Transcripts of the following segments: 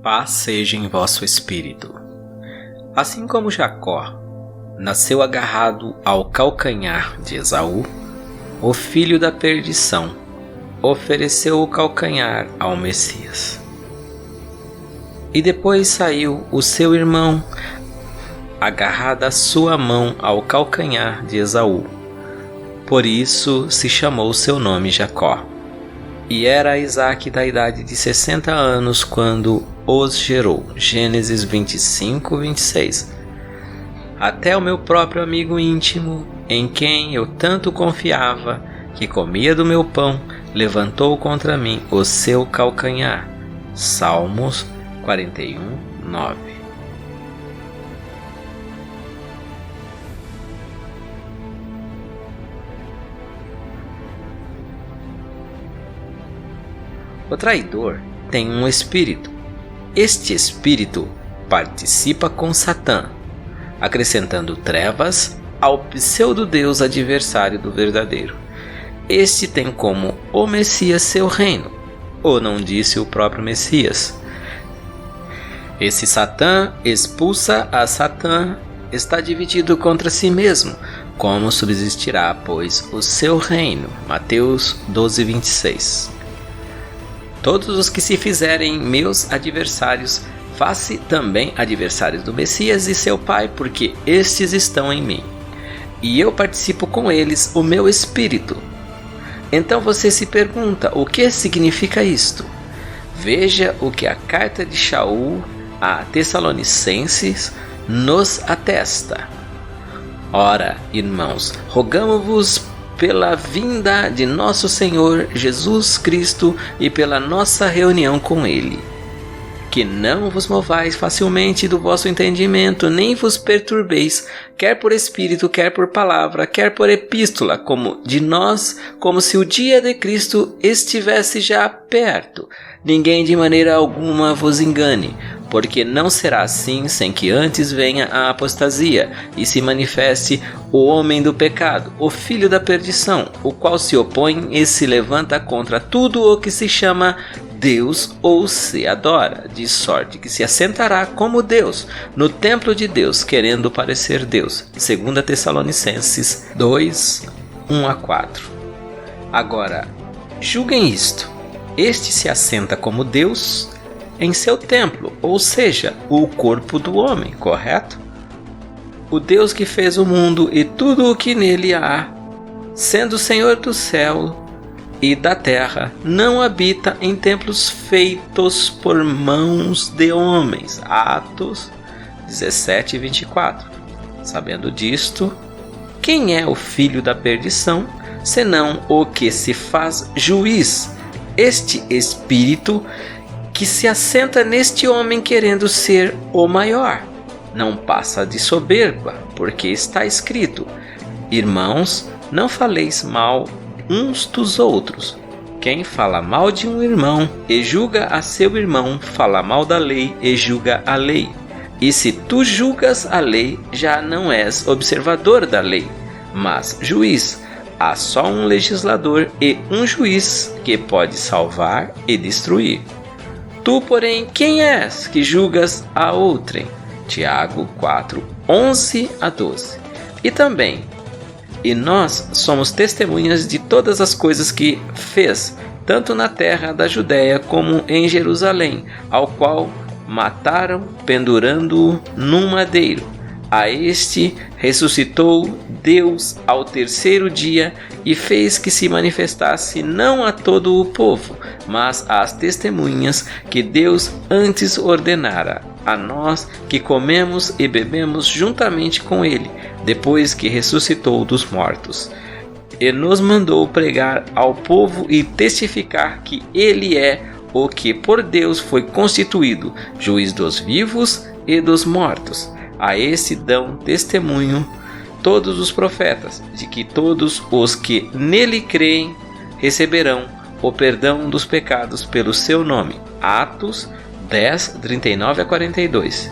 Paz seja em vosso espírito. Assim como Jacó nasceu agarrado ao calcanhar de Esaú, o filho da perdição ofereceu o calcanhar ao Messias. E depois saiu o seu irmão, agarrado a sua mão ao calcanhar de Esaú. Por isso se chamou seu nome Jacó. E era Isaque da idade de 60 anos quando os gerou. Gênesis 25, 26. Até o meu próprio amigo íntimo, em quem eu tanto confiava, que comia do meu pão, levantou contra mim o seu calcanhar. Salmos 41, 9. O traidor tem um espírito. Este espírito participa com Satã, acrescentando trevas ao pseudo-deus adversário do verdadeiro. Este tem como o Messias seu reino, ou não disse o próprio Messias. Esse Satã expulsa a Satã, está dividido contra si mesmo. Como subsistirá, pois, o seu reino? Mateus 12, 26. Todos os que se fizerem meus adversários, faça também adversários do Messias e seu Pai, porque estes estão em mim, e eu participo com eles o meu espírito. Então você se pergunta, o que significa isto? Veja o que a carta de Shaul a Tessalonicenses nos atesta. Ora, irmãos, rogamo-vos pela vinda de nosso Senhor Jesus Cristo e pela nossa reunião com Ele, que não vos movais facilmente do vosso entendimento, nem vos perturbeis, quer por espírito, quer por palavra, quer por epístola, como de nós, como se o dia de Cristo estivesse já perto. Ninguém de maneira alguma vos engane, porque não será assim sem que antes venha a apostasia e se manifeste o homem do pecado, o filho da perdição, o qual se opõe e se levanta contra tudo o que se chama Deus ou se adora, de sorte que se assentará como Deus no templo de Deus, querendo parecer Deus. 2 Tessalonicenses 2, 1 a 4. Agora, julguem isto. Este se assenta como Deus em seu templo, ou seja, o corpo do homem, correto? O Deus que fez o mundo e tudo o que nele há, sendo o Senhor do céu e da terra, não habita em templos feitos por mãos de homens. Atos 17, 24. Sabendo disto, quem é o filho da perdição, senão o que se faz juiz? Este espírito que se assenta neste homem querendo ser o maior. Não passa de soberba, porque está escrito: irmãos, não faleis mal uns dos outros. Quem fala mal de um irmão e julga a seu irmão, fala mal da lei e julga a lei. E se tu julgas a lei, já não és observador da lei, mas juiz. Há só um legislador e um juiz que pode salvar e destruir. Tu, porém, quem és que julgas a outrem? Tiago 4, 11 a 12. E também, e nós somos testemunhas de todas as coisas que fez, tanto na terra da Judéia como em Jerusalém, ao qual mataram, pendurando-o num madeiro. A este ressuscitou Deus ao terceiro dia e fez que se manifestasse não a todo o povo, mas às testemunhas que Deus antes ordenara, a nós que comemos e bebemos juntamente com ele, depois que ressuscitou dos mortos. E nos mandou pregar ao povo e testificar que ele é o que por Deus foi constituído, juiz dos vivos e dos mortos. A esse dão testemunho todos os profetas, de que todos os que nele creem receberão o perdão dos pecados pelo seu nome. Atos 10, 39 a 42.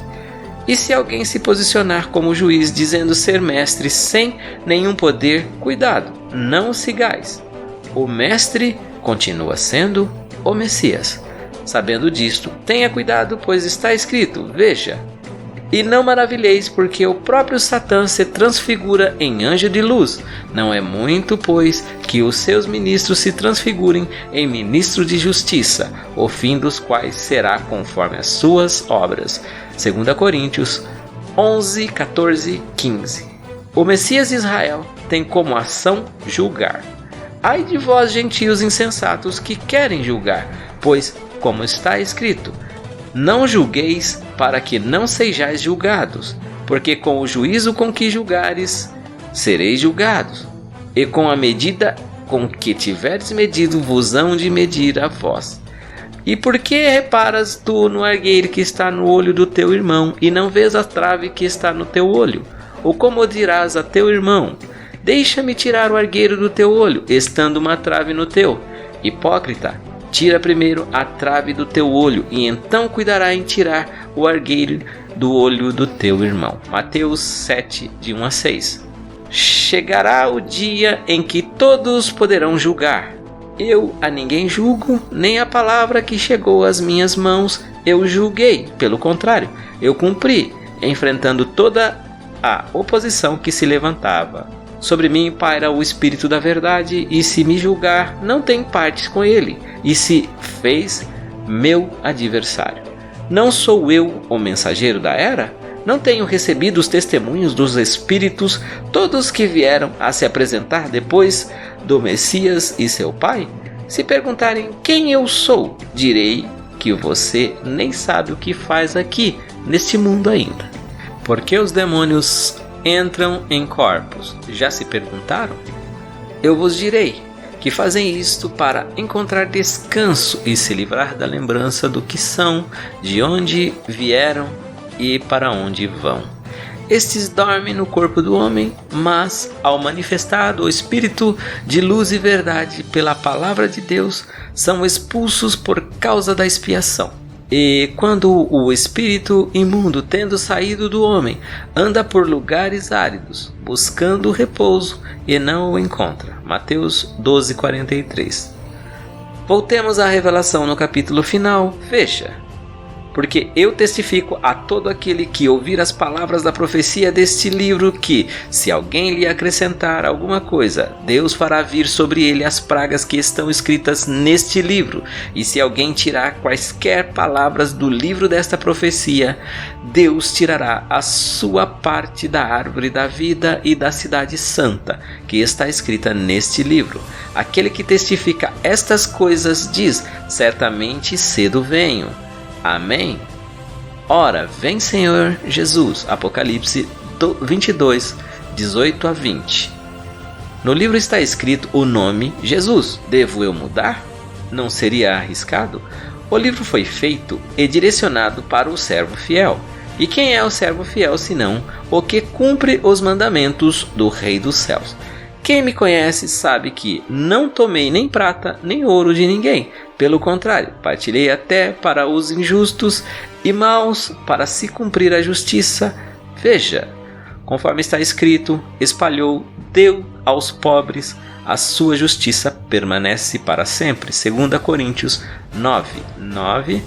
E se alguém se posicionar como juiz dizendo ser mestre sem nenhum poder, cuidado, não o sigais. O mestre continua sendo o Messias. Sabendo disto, tenha cuidado, pois está escrito, veja. E não maravilheis, porque o próprio Satã se transfigura em anjo de luz. Não é muito, pois, que os seus ministros se transfigurem em ministros de justiça, o fim dos quais será conforme as suas obras. 2 Coríntios 11, 14, 15. O Messias de Israel tem como ação julgar. Ai de vós, gentios insensatos, que querem julgar, pois, como está escrito, não julgueis para que não sejais julgados, porque com o juízo com que julgares, sereis julgados, e com a medida com que tiverdes medido, vos hão de medir a vós. E por que reparas tu no argueiro que está no olho do teu irmão, e não vês a trave que está no teu olho? Ou como dirás a teu irmão, deixa-me tirar o argueiro do teu olho, estando uma trave no teu? Hipócrita, tira primeiro a trave do teu olho, e então cuidará em tirar o argueiro do olho do teu irmão. Mateus 7, de 1 a 6. Chegará o dia em que todos poderão julgar. Eu a ninguém julgo, nem a palavra que chegou às minhas mãos eu julguei. Pelo contrário, eu cumpri, enfrentando toda a oposição que se levantava. Sobre mim paira o Espírito da verdade, e se me julgar, não tem partes com ele, e se fez meu adversário. Não sou eu o mensageiro da era? Não tenho recebido os testemunhos dos Espíritos, todos que vieram a se apresentar depois do Messias e seu Pai? Se perguntarem quem eu sou, direi que você nem sabe o que faz aqui, neste mundo ainda. Porque os demônios entram em corpos, já se perguntaram? Eu vos direi que fazem isto para encontrar descanso e se livrar da lembrança do que são, de onde vieram e para onde vão. Estes dormem no corpo do homem, mas ao manifestado o Espírito de luz e verdade pela palavra de Deus, são expulsos por causa da expiação. E quando o espírito imundo, tendo saído do homem, anda por lugares áridos, buscando repouso, e não o encontra. Mateus 12:43. Voltemos à revelação no capítulo final. Veja. Porque eu testifico a todo aquele que ouvir as palavras da profecia deste livro que, se alguém lhe acrescentar alguma coisa, Deus fará vir sobre ele as pragas que estão escritas neste livro. E se alguém tirar quaisquer palavras do livro desta profecia, Deus tirará a sua parte da árvore da vida e da cidade santa, que está escrita neste livro. Aquele que testifica estas coisas diz: certamente cedo venho. Amém? Ora, vem Senhor Jesus. Apocalipse 22, 18 a 20. No livro está escrito o nome Jesus. Devo eu mudar? Não seria arriscado? O livro foi feito e direcionado para o servo fiel. E quem é o servo fiel senão o que cumpre os mandamentos do Rei dos Céus? Quem me conhece sabe que não tomei nem prata nem ouro de ninguém. Pelo contrário, partilhei até para os injustos e maus, para se cumprir a justiça. Veja, conforme está escrito, espalhou, deu aos pobres, a sua justiça permanece para sempre. 2 Coríntios 9:9.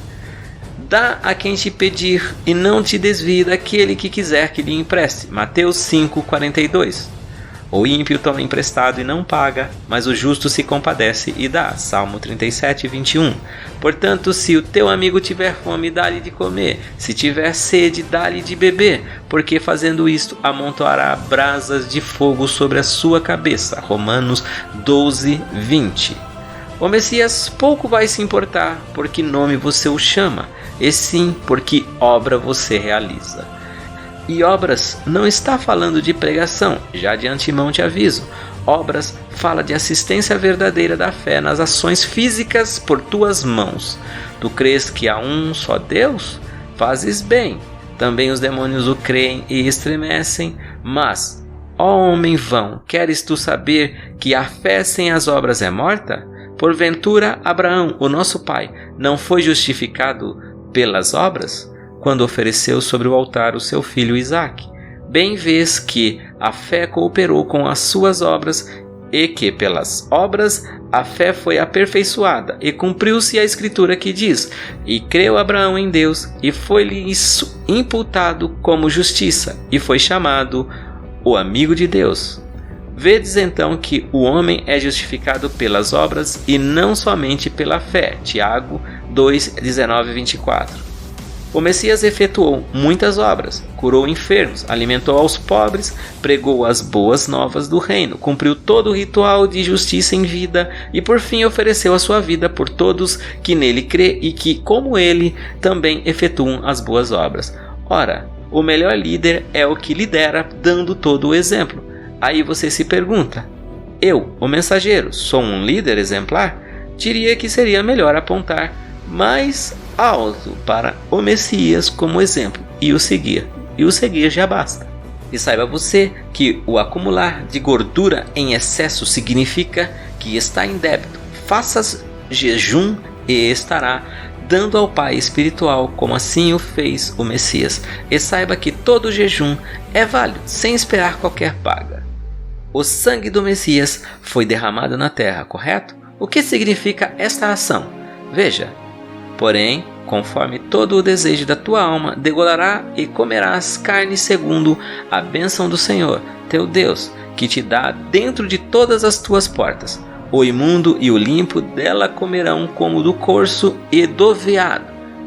Dá a quem te pedir e não te desvie daquele que quiser que lhe empreste. Mateus 5:42. O ímpio toma emprestado e não paga, mas o justo se compadece e dá. Salmo 37:21. Portanto, se o teu amigo tiver fome, dá-lhe de comer. Se tiver sede, dá-lhe de beber, porque fazendo isto, amontoará brasas de fogo sobre a sua cabeça. Romanos 12:20. O Messias pouco vai se importar por que nome você o chama, e sim por que obra você realiza. E obras não está falando de pregação, já de antemão te aviso. Obras fala de assistência verdadeira da fé nas ações físicas por tuas mãos. Tu crês que há um só Deus? Fazes bem. Também os demônios o creem e estremecem. Mas, ó homem vão, queres tu saber que a fé sem as obras é morta? Porventura, Abraão, o nosso pai, não foi justificado pelas obras, quando ofereceu sobre o altar o seu filho Isaque? Bem vês que a fé cooperou com as suas obras, e que pelas obras a fé foi aperfeiçoada, e cumpriu-se a escritura que diz: e creu Abraão em Deus, e foi-lhe isso imputado como justiça, e foi chamado o amigo de Deus. Vedes então que o homem é justificado pelas obras e não somente pela fé. Tiago 2, 19 e 24. O Messias efetuou muitas obras, curou enfermos, alimentou aos pobres, pregou as boas novas do reino, cumpriu todo o ritual de justiça em vida e por fim ofereceu a sua vida por todos que nele crê e que, como ele, também efetuam as boas obras. Ora, o melhor líder é o que lidera, dando todo o exemplo. Aí você se pergunta: eu, o mensageiro, sou um líder exemplar? Diria que seria melhor apontar mais alto para o Messias como exemplo e o seguir. E o seguir já basta. E saiba você que o acumular de gordura em excesso significa que está em débito. Faças jejum e estará dando ao Pai espiritual, como assim o fez o Messias. E saiba que todo jejum é válido, sem esperar qualquer paga. O sangue do Messias foi derramado na terra, correto? O que significa esta ação? Veja: porém, conforme todo o desejo da tua alma, degolará e comerás carne segundo a bênção do Senhor, teu Deus, que te dá dentro de todas as tuas portas. O imundo e o limpo dela comerão como do corso e do veado.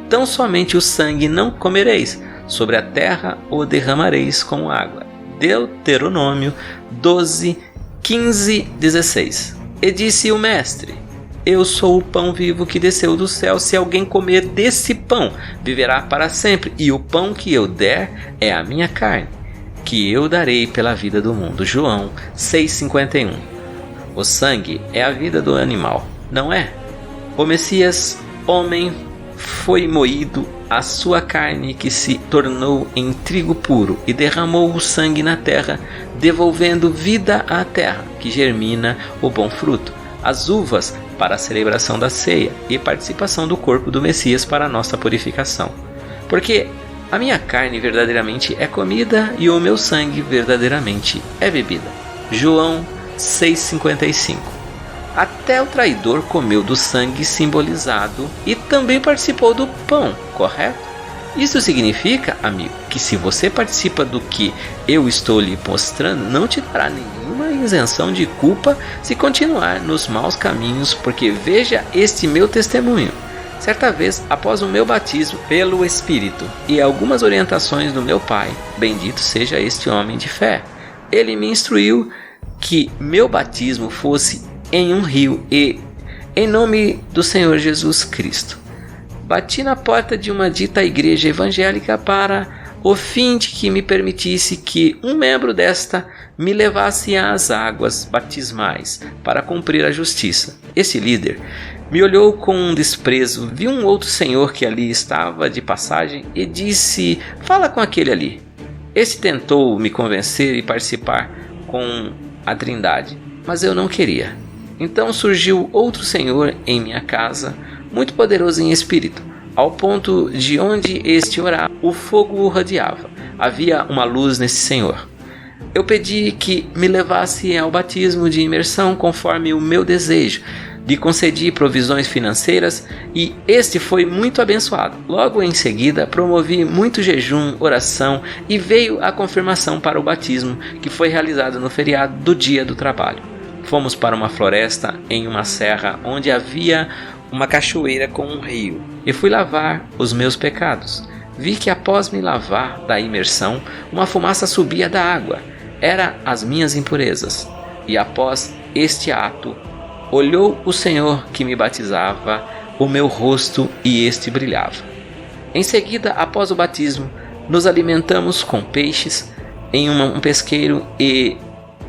Tão somente o sangue não comereis, sobre a terra o derramareis como água. Deuteronômio 12, 15, 16. E disse o mestre: eu sou o pão vivo que desceu do céu. Se alguém comer desse pão, viverá para sempre. E o pão que eu der é a minha carne, que eu darei pela vida do mundo. João 6,51. O sangue é a vida do animal, não é? O Messias, homem, foi moído, a sua carne que se tornou em trigo puro, e derramou o sangue na terra, devolvendo vida à terra, que germina o bom fruto. As uvas para a celebração da ceia e participação do corpo do Messias para a nossa purificação. Porque a minha carne verdadeiramente é comida e o meu sangue verdadeiramente é bebida. João 6,55. Até o traidor comeu do sangue simbolizado e também participou do pão, correto? Isso significa, amigo, que se você participa do que eu estou lhe mostrando, não te dará nenhuma isenção de culpa se continuar nos maus caminhos, porque veja este meu testemunho. Certa vez, após o meu batismo pelo Espírito e algumas orientações do meu pai, bendito seja este homem de fé, ele me instruiu que meu batismo fosse em um rio e em nome do Senhor Jesus Cristo. Bati na porta de uma dita igreja evangélica para o fim de que me permitisse que um membro desta me levasse às águas batismais para cumprir a justiça. Esse líder me olhou com um desprezo, viu um outro senhor que ali estava de passagem e disse: fala com aquele ali. Esse tentou me convencer e participar com a Trindade, mas eu não queria. Então surgiu outro senhor em minha casa, muito poderoso em espírito, ao ponto de onde este orava, o fogo o rodeava. Havia uma luz nesse senhor. Eu pedi que me levasse ao batismo de imersão conforme o meu desejo. Lhe concedi provisões financeiras e este foi muito abençoado. Logo em seguida, promovi muito jejum, oração e veio a confirmação para o batismo, que foi realizado no feriado do Dia do Trabalho. Fomos para uma floresta em uma serra onde havia uma cachoeira com um rio e fui lavar os meus pecados. Vi que após me lavar da imersão, uma fumaça subia da água. Era as minhas impurezas. E após este ato, olhou o Senhor que me batizava, o meu rosto e este brilhava. Em seguida, após o batismo, nos alimentamos com peixes em um pesqueiro e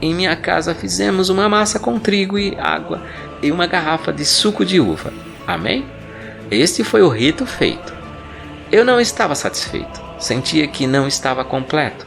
em minha casa fizemos uma massa com trigo e água e uma garrafa de suco de uva. Amém? Este foi o rito feito. Eu não estava satisfeito, sentia que não estava completo.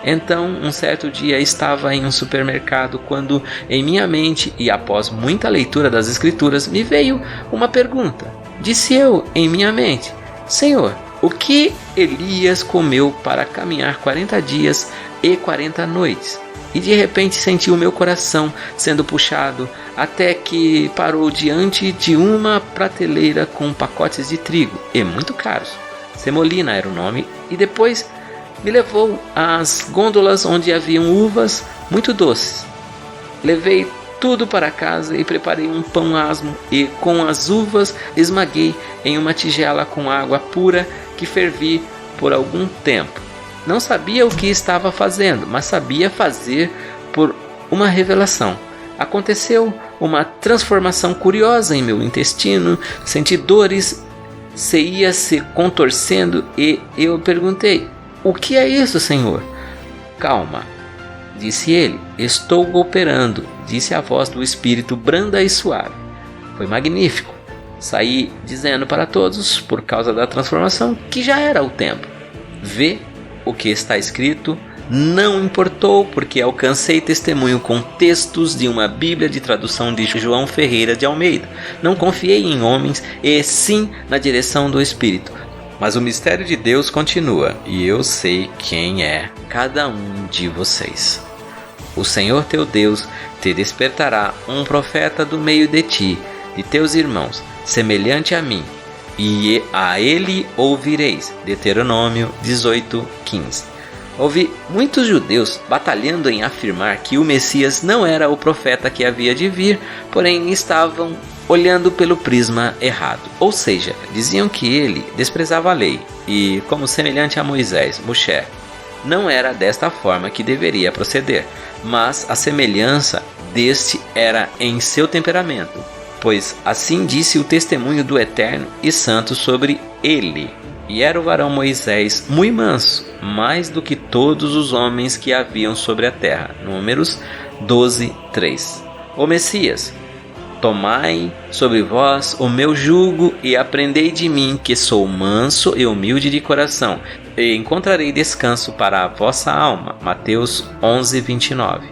Então, um certo dia estava em um supermercado quando, em minha mente e após muita leitura das Escrituras, me veio uma pergunta. Disse eu em minha mente: Senhor, o que Elias comeu para caminhar 40 dias e 40 noites? e de repente senti o meu coração sendo puxado até que parou diante de uma prateleira com pacotes de trigo, e muito caros. Semolina era o nome, e depois me levou às gôndolas onde haviam uvas muito doces. Levei tudo para casa e preparei um pão asmo e com as uvas esmaguei em uma tigela com água pura que fervi por algum tempo. Não sabia o que estava fazendo, mas sabia fazer por uma revelação. Aconteceu uma transformação curiosa em meu intestino, senti dores, se ia se contorcendo e eu perguntei: "O que é isso, Senhor?" "Calma", disse ele, "estou operando", disse a voz do Espírito branda e suave. Foi magnífico. Saí dizendo para todos, por causa da transformação, que já era o tempo. Vê o que está escrito, não importou, porque alcancei testemunho com textos de uma Bíblia de tradução de João Ferreira de Almeida. Não confiei em homens, e sim na direção do Espírito. Mas o mistério de Deus continua, e eu sei quem é cada um de vocês. O Senhor teu Deus te despertará um profeta do meio de ti, de teus irmãos, semelhante a mim, e a ele ouvireis. Deuteronômio 18:15. Ouvi muitos judeus batalhando em afirmar que o Messias não era o profeta que havia de vir, porém estavam olhando pelo prisma errado. Ou seja, diziam que ele desprezava a lei e, como semelhante a Moisés, Moshe, não era desta forma que deveria proceder, mas a semelhança deste era em seu temperamento, pois assim disse o testemunho do Eterno e Santo sobre ele. E era o varão Moisés muito manso, mais do que todos os homens que haviam sobre a terra. Números 12:3. O Messias: tomai sobre vós o meu jugo e aprendei de mim, que sou manso e humilde de coração, e encontrarei descanso para a vossa alma. Mateus 11:29.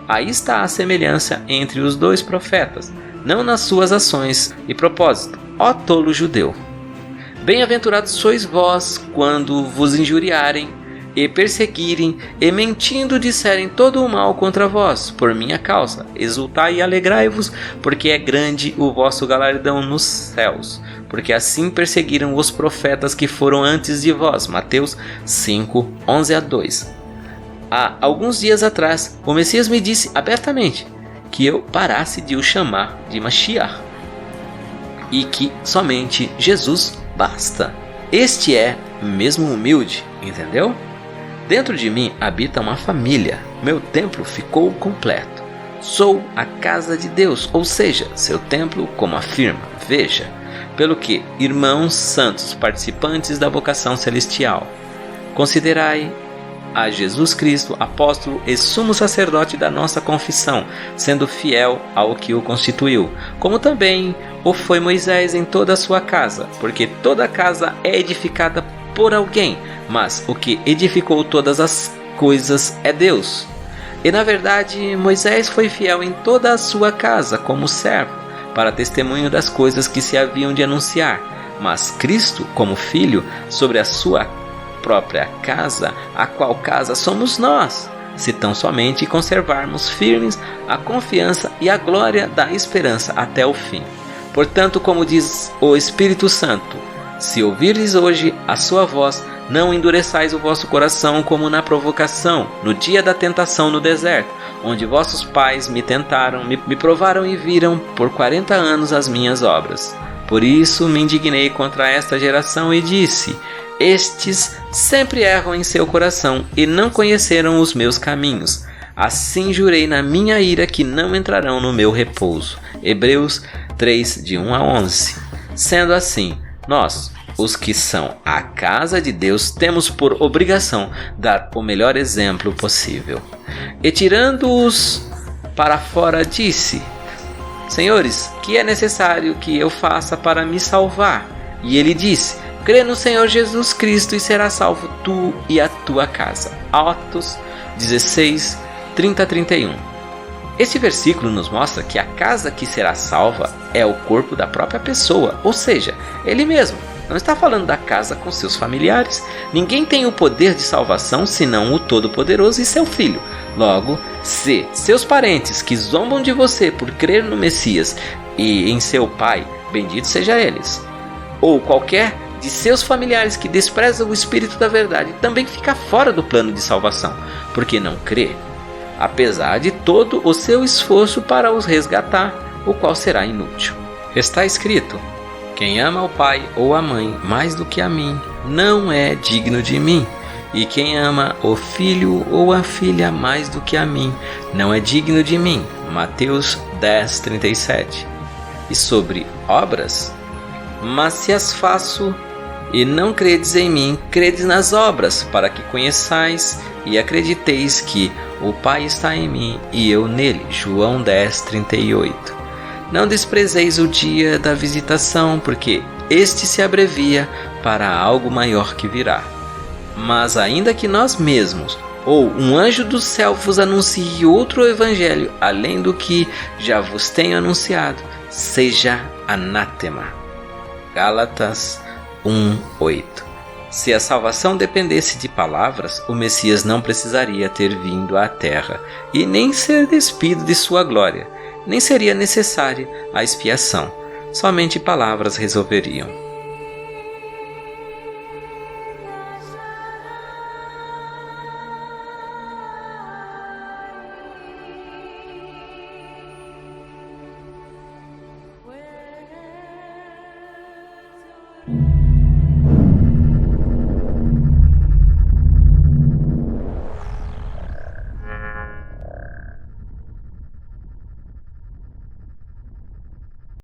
Aí está a semelhança entre os dois profetas, não nas suas ações e propósito. Ó tolo judeu! Bem-aventurados sois vós quando vos injuriarem e perseguirem e mentindo disserem todo o mal contra vós, por minha causa. Exultai e alegrai-vos, porque é grande o vosso galardão nos céus, porque assim perseguiram os profetas que foram antes de vós. Mateus 5:11-2. Há alguns dias atrás, o Messias me disse abertamente que eu parasse de o chamar de Mashiach e que somente Jesus basta. Este é mesmo humilde, entendeu? Dentro de mim habita uma família. Meu templo ficou completo. Sou a casa de Deus, ou seja, seu templo, como afirma. Veja, pelo que, irmãos santos, participantes da vocação celestial, considerai a Jesus Cristo, apóstolo e sumo sacerdote da nossa confissão, sendo fiel ao que o constituiu, como também o foi Moisés em toda a sua casa, porque toda casa é edificada por alguém, mas o que edificou todas as coisas é Deus. E na verdade, Moisés foi fiel em toda a sua casa como servo, para testemunho das coisas que se haviam de anunciar, mas Cristo, como filho, sobre a sua própria casa, a qual casa somos nós, se tão somente conservarmos firmes a confiança e a glória da esperança até o fim. Portanto, como diz o Espírito Santo, se ouvirdes hoje a sua voz, não endureçais o vosso coração como na provocação, no dia da tentação no deserto, onde vossos pais me tentaram, me provaram e viram por 40 anos as minhas obras. Por isso me indignei contra esta geração e disse: estes sempre erram em seu coração e não conheceram os meus caminhos. Assim jurei na minha ira que não entrarão no meu repouso. Hebreus 3:1-11. Sendo assim, nós, os que são a casa de Deus, temos por obrigação dar o melhor exemplo possível. E tirando-os para fora, disse: Senhores, que é necessário que eu faça para me salvar? E ele disse: crê no Senhor Jesus Cristo e será salvo tu e a tua casa. Atos 16:30-31. Este versículo nos mostra que a casa que será salva é o corpo da própria pessoa, ou seja, ele mesmo. Não está falando da casa com seus familiares. Ninguém tem o poder de salvação senão o Todo-Poderoso e seu Filho. Logo, se seus parentes que zombam de você por crer no Messias e em seu Pai, bendito seja eles, ou qualquer de seus familiares que despreza o Espírito da verdade, também fica fora do plano de salvação, porque não crê, apesar de todo o seu esforço para os resgatar, o qual será inútil. Está escrito: quem ama o pai ou a mãe mais do que a mim, não é digno de mim. E quem ama o filho ou a filha mais do que a mim, não é digno de mim. Mateus 10:37. E sobre obras? Mas se as faço e não credes em mim, credes nas obras, para que conheçais e acrediteis que o Pai está em mim e eu nele. João 10:38. Não desprezeis o dia da visitação, porque este se abrevia para algo maior que virá. Mas ainda que nós mesmos, ou um anjo do céu vos anuncie outro evangelho, além do que já vos tenho anunciado, seja anátema. Gálatas 1:8. Se a salvação dependesse de palavras, o Messias não precisaria ter vindo à terra e nem ser despido de sua glória, nem seria necessária a expiação. Somente palavras resolveriam.